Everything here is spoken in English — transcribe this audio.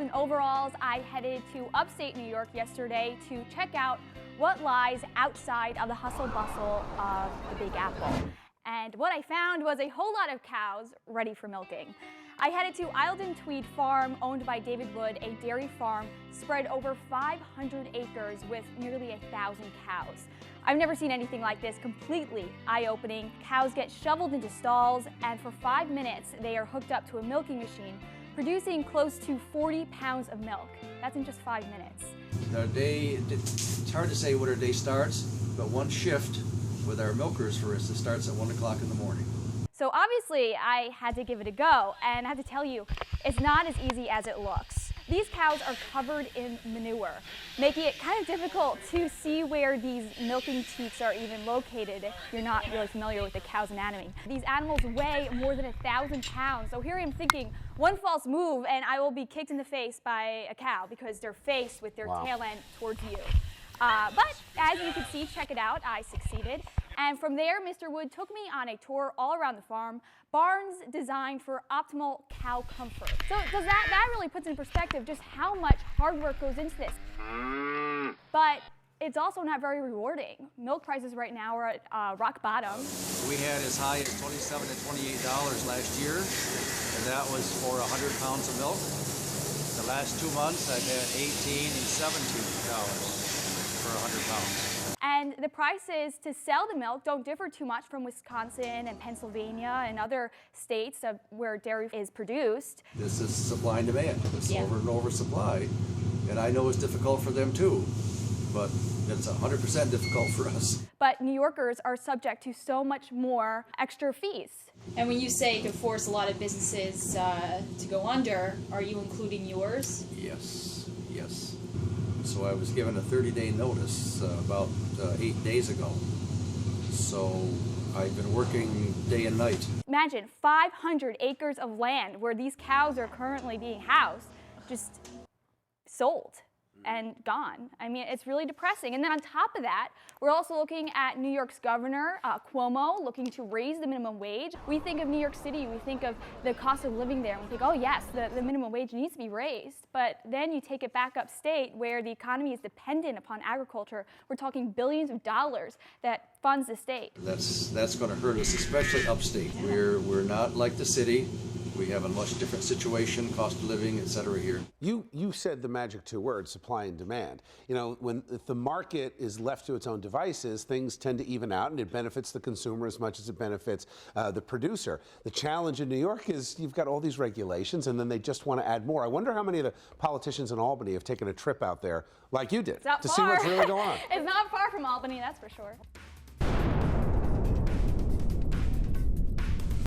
coveralls and overalls, I headed to upstate New York yesterday to check out what lies outside of the hustle bustle of the Big Apple. And what I found was a whole lot of cows ready for milking. I headed to Eildon Tweed Farm, owned by David Wood, a dairy farm spread over 500 acres with nearly 1,000 cows. I've never seen anything like this, completely eye-opening. Cows get shoveled into stalls, and for 5 minutes, they are hooked up to a milking machine, producing close to 40 pounds of milk. That's in just 5 minutes. Our day, it's hard to say what our day starts, but one shift with our milkers, for instance, starts at 1 o'clock in the morning. So obviously, I had to give it a go, and I have to tell you, it's not as easy as it looks. These cows are covered in manure, making it kind of difficult to see where these milking teats are even located if you're not really familiar with the cow's anatomy. These animals weigh more than 1,000 pounds, so here I am thinking, one false move and I will be kicked in the face by a cow because they're faced with their tail end towards you. But as you can see, check it out, I succeeded. And from there, Mr. Wood took me on a tour all around the farm, barns designed for optimal cow comfort. So that really puts in perspective just how much hard work goes into this. But it's also not very rewarding. Milk prices right now are at rock bottom. We had as high as $27 to $28 last year, and that was for 100 pounds of milk. The last 2 months, I've had $18 and $17 for 100 pounds. And the prices to sell the milk don't differ too much from Wisconsin and Pennsylvania and other states where dairy is produced. This is supply and demand. It's over and over supply. And I know it's difficult for them too, but it's 100% difficult for us. But New Yorkers are subject to so much more extra fees. And when you say it could force a lot of businesses to go under, are you including yours? Yes, yes. So I was given a 30-day notice about 8 days ago. So I've been working day and night. Imagine 500 acres of land where these cows are currently being housed, just sold and gone. I mean, it's really depressing. And then on top of that, we're also looking at New York's governor, Cuomo, looking to raise the minimum wage. We think of New York City, we think of the cost of living there, and we think, oh yes, the minimum wage needs to be raised. But then you take it back upstate where the economy is dependent upon agriculture. We're talking billions of dollars that funds the state. That's going to hurt us, especially upstate. We're not like the city. We have a much different situation, cost of living, et cetera, here. You said the magic 2 words, supply and demand. You know, if the market is left to its own devices, things tend to even out, and it benefits the consumer as much as it benefits the producer. The challenge in New York is you've got all these regulations, and then they just want to add more. I wonder how many of the politicians in Albany have taken a trip out there, like you did, to see what's really going on. It's not far from Albany, that's for sure.